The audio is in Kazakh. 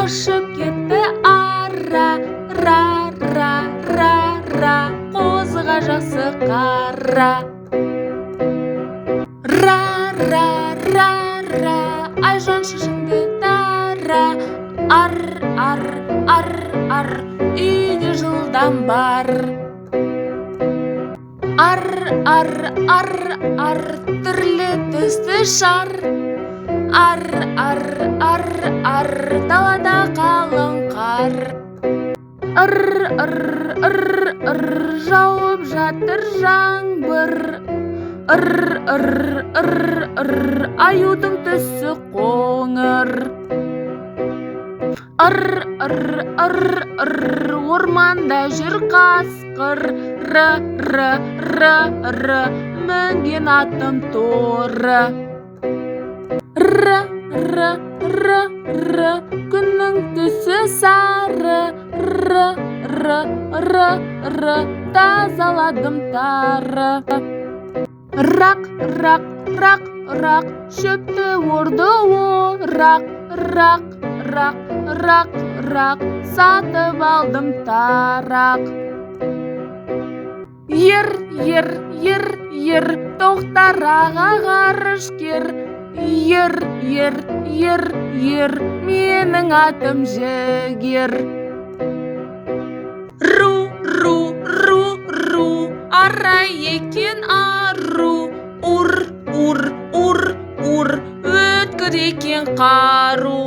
ұшып кетті ара, ра, қозыға жақсы қара. Ра, айжан шашыңды тара, ар, үйге жылдам бар. Ар, түрлі түсті шар, ар, далада қалың қар. Ыр, жауып жатыр жаңбыр, аюдың түсі қоңыр. Орманда жүр қасқыр, мінген атым торы. Күннің түсі сары, тазаладым тары. Рақ, шөпті орды орақ, сатып алдым тарақ. Ер, тоқтар аға ғарышкер. Ер, менің атым жігер. Ру, арай екен ару. Ур, өткір екен қару.